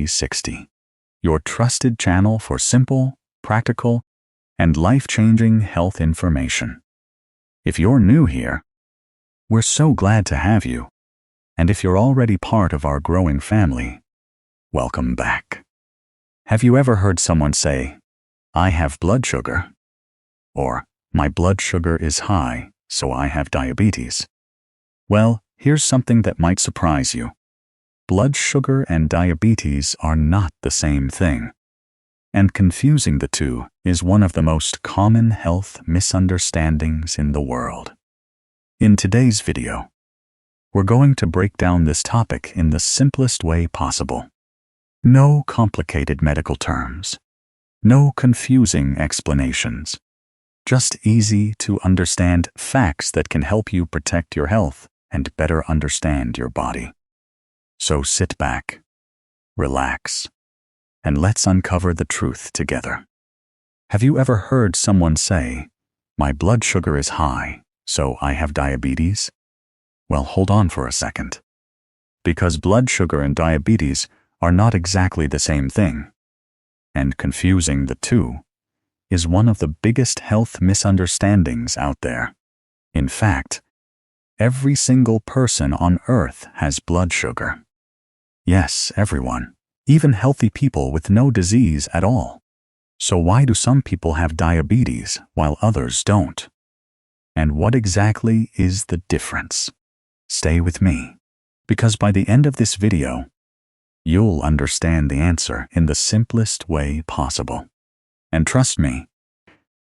360, your trusted channel for simple, practical, and life-changing health information. If you're new here, we're so glad to have you. And if you're already part of our growing family, welcome back. Have you ever heard someone say, "I have blood sugar," or "My blood sugar is high, so I have diabetes"? Well, here's something that might surprise you. Blood sugar and diabetes are not the same thing. And confusing the two is one of the most common health misunderstandings in the world. In today's video, we're going to break down this topic in the simplest way possible. No complicated medical terms. No confusing explanations. Just easy to understand facts that can help you protect your health and better understand your body. So sit back, relax, and let's uncover the truth together. Have you ever heard someone say, "My blood sugar is high, so I have diabetes"? Well, hold on for a second. Because blood sugar and diabetes are not exactly the same thing. And confusing the two is one of the biggest health misunderstandings out there. In fact, every single person on Earth has blood sugar. Yes, everyone, even healthy people with no disease at all. So why do some people have diabetes while others don't? And what exactly is the difference? Stay with me, because by the end of this video, you'll understand the answer in the simplest way possible. And trust me,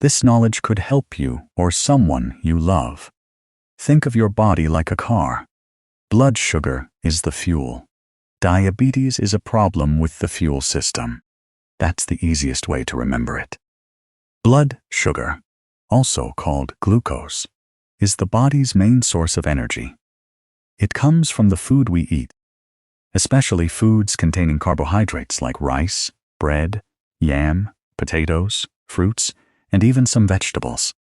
this knowledge could help you or someone you love. Think of your body like a car. Blood sugar is the fuel. Diabetes is a problem with the fuel system. That's the easiest way to remember it. Blood sugar, also called glucose, is the body's main source of energy. It comes from the food we eat, especially foods containing carbohydrates like rice, bread, yam, potatoes, fruits, and even some vegetables.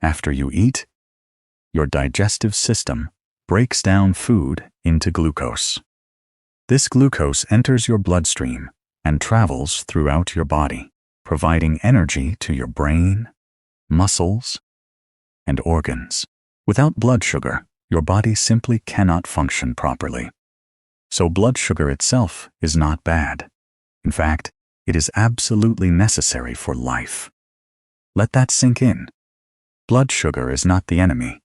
After you eat, your digestive system breaks down food into glucose. This glucose enters your bloodstream and travels throughout your body, providing energy to your brain, muscles, and organs. Without blood sugar, your body simply cannot function properly. So blood sugar itself is not bad. In fact, it is absolutely necessary for life. Let that sink in. Blood sugar is not the enemy.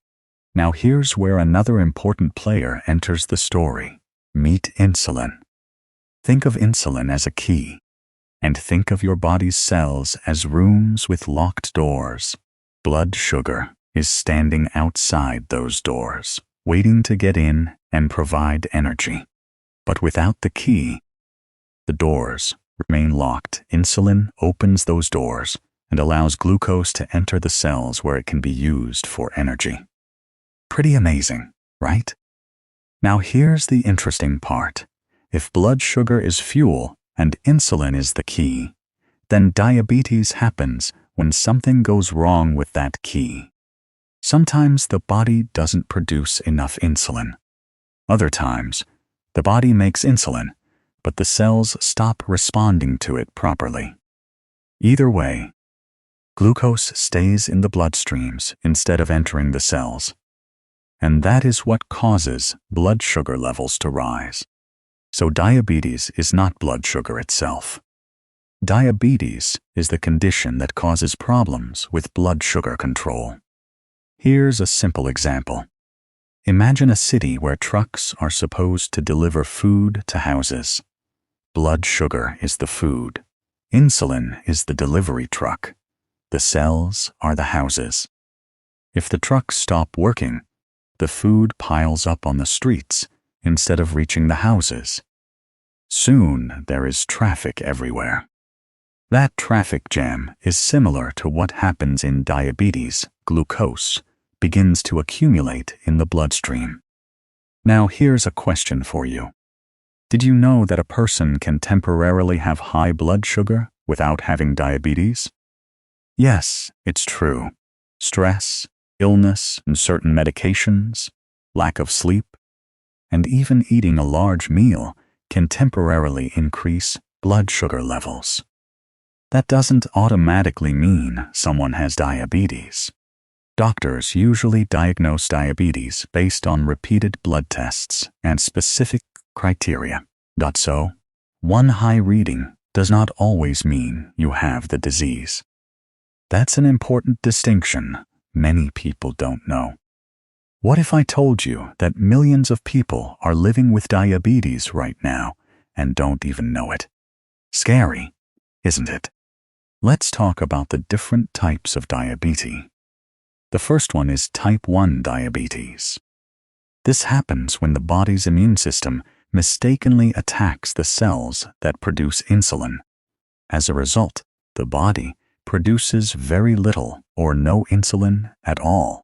Now here's where another important player enters the story. Meet insulin. Think of insulin as a key, and think of your body's cells as rooms with locked doors. Blood sugar is standing outside those doors, waiting to get in and provide energy. But without the key, the doors remain locked. Insulin opens those doors and allows glucose to enter the cells where it can be used for energy. Pretty amazing, right? Now here's the interesting part. If blood sugar is fuel and insulin is the key, then diabetes happens when something goes wrong with that key. Sometimes the body doesn't produce enough insulin. Other times, the body makes insulin, but the cells stop responding to it properly. Either way, glucose stays in the bloodstreams instead of entering the cells. And that is what causes blood sugar levels to rise. So diabetes is not blood sugar itself. Diabetes is the condition that causes problems with blood sugar control. Here's a simple example. Imagine a city where trucks are supposed to deliver food to houses. Blood sugar is the food. Insulin is the delivery truck. The cells are the houses. If the trucks stop working, the food piles up on the streets instead of reaching the houses. Soon there is traffic everywhere. That traffic jam is similar to what happens in diabetes. Glucose begins to accumulate in the bloodstream. Now here's a question for you. Did you know that a person can temporarily have high blood sugar without having diabetes? Yes, it's true. Stress, illness, and certain medications, lack of sleep, and even eating a large meal can temporarily increase blood sugar levels. That doesn't automatically mean someone has diabetes. Doctors usually diagnose diabetes based on repeated blood tests and specific criteria. So, one high reading does not always mean you have the disease. That's an important distinction many people don't know. What if I told you that millions of people are living with diabetes right now and don't even know it? Scary, isn't it? Let's talk about the different types of diabetes. The first one is type 1 diabetes. This happens when the body's immune system mistakenly attacks the cells that produce insulin. As a result, the body produces very little or no insulin at all.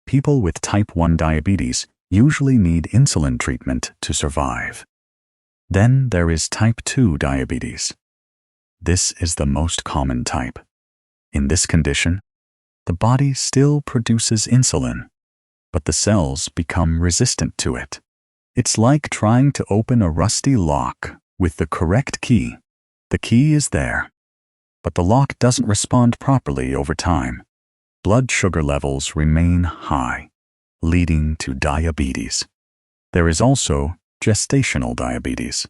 People with type 1 diabetes usually need insulin treatment to survive. Then there is type 2 diabetes. This is the most common type. In this condition, the body still produces insulin, but the cells become resistant to it. It's like trying to open a rusty lock with the correct key. The key is there, but the lock doesn't respond properly over time. Blood sugar levels remain high, leading to diabetes. There is also gestational diabetes.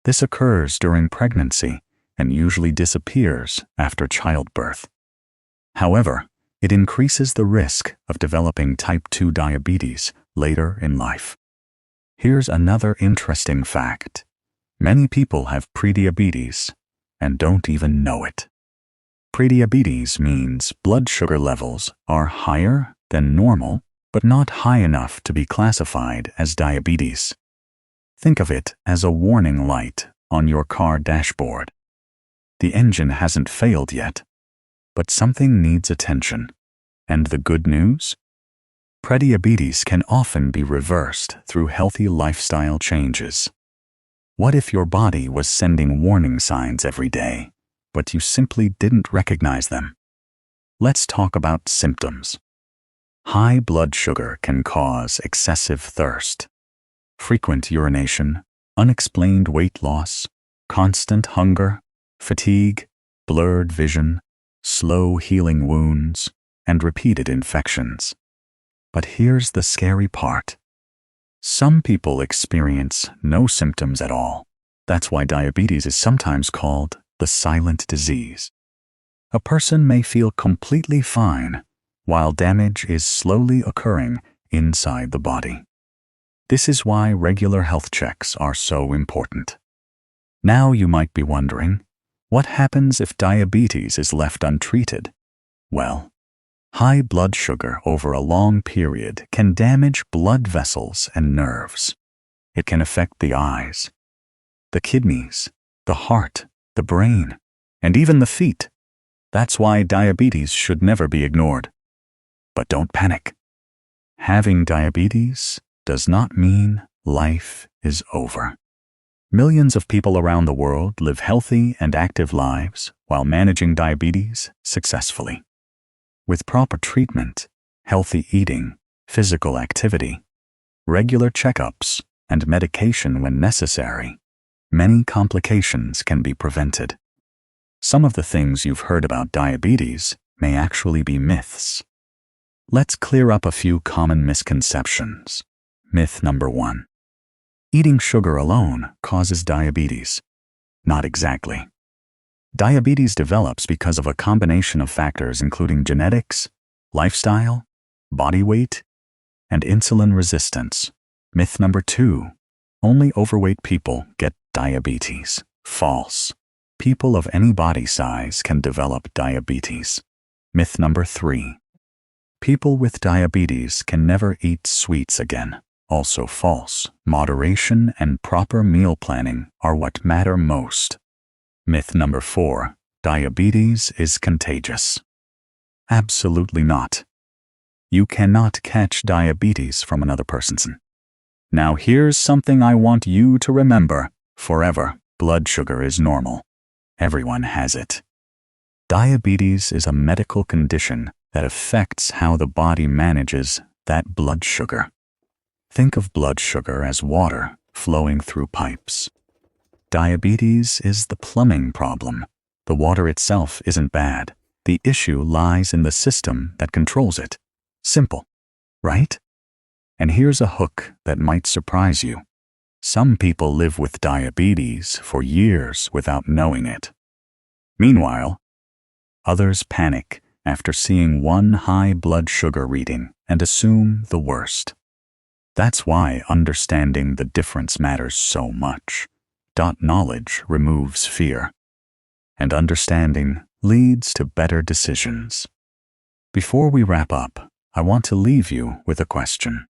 This occurs during pregnancy and usually disappears after childbirth. However, it increases the risk of developing type 2 diabetes later in life. Here's another interesting fact. Many people have prediabetes and don't even know it. Prediabetes means blood sugar levels are higher than normal, but not high enough to be classified as diabetes. Think of it as a warning light on your car dashboard. The engine hasn't failed yet, but something needs attention. And the good news? Prediabetes can often be reversed through healthy lifestyle changes. What if your body was sending warning signs every day, but you simply didn't recognize them? Let's talk about symptoms. High blood sugar can cause excessive thirst, frequent urination, unexplained weight loss, constant hunger, fatigue, blurred vision, slow healing wounds, and repeated infections. But here's the scary part. Some people experience no symptoms at all. That's why diabetes is sometimes called the silent disease. A person may feel completely fine while damage is slowly occurring inside the body. This is why regular health checks are so important. Now you might be wondering, what happens if diabetes is left untreated? Well, high blood sugar over a long period can damage blood vessels and nerves. It can affect the eyes, the kidneys, the heart, the brain, and even the feet. That's why diabetes should never be ignored. But don't panic. Having diabetes does not mean life is over. Millions of people around the world live healthy and active lives while managing diabetes successfully. With proper treatment, healthy eating, physical activity, regular checkups, and medication when necessary, many complications can be prevented. Some of the things you've heard about diabetes may actually be myths. Let's clear up a few common misconceptions. Myth number 1. Eating sugar alone causes diabetes. Not exactly. Diabetes develops because of a combination of factors including genetics, lifestyle, body weight, and insulin resistance. Myth number 2. Only overweight people get diabetes. False. People of any body size can develop diabetes. Myth number 3. People with diabetes can never eat sweets again. Also false. Moderation and proper meal planning are what matter most. Myth number 4. Diabetes is contagious. Absolutely not. You cannot catch diabetes from another person. Now here's something I want you to remember forever. Blood sugar is normal. Everyone has it. Diabetes is a medical condition that affects how the body manages that blood sugar. Think of blood sugar as water flowing through pipes. Diabetes is the plumbing problem. The water itself isn't bad. The issue lies in the system that controls it. Simple, right? And here's a hook that might surprise you. Some people live with diabetes for years without knowing it. Meanwhile, others panic after seeing one high blood sugar reading and assume the worst. That's why understanding the difference matters so much. Knowledge removes fear, and understanding leads to better decisions. Before we wrap up, I want to leave you with a question.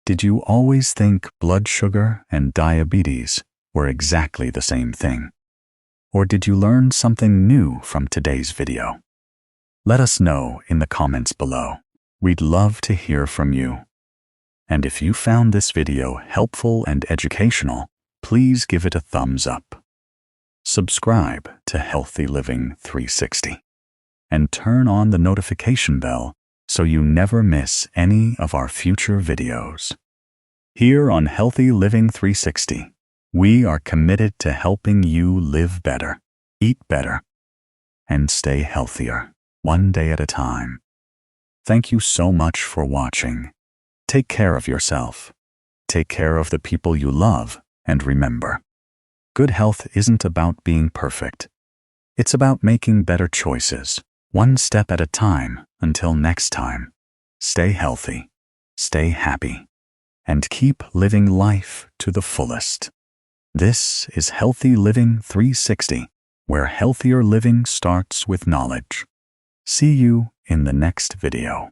Did you always think blood sugar and diabetes were exactly the same thing? Or did you learn something new from today's video? Let us know in the comments below. We'd love to hear from you. And if you found this video helpful and educational, please give it a thumbs up. Subscribe to Healthy Living 360 and turn on the notification bell so you never miss any of our future videos. Here on Healthy Living 360, we are committed to helping you live better, eat better, and stay healthier, one day at a time. Thank you so much for watching. Take care of yourself. Take care of the people you love, and remember, good health isn't about being perfect. It's about making better choices, one step at a time. Until next time, stay healthy, stay happy, and keep living life to the fullest. This is Healthy Living 360, where healthier living starts with knowledge. See you in the next video.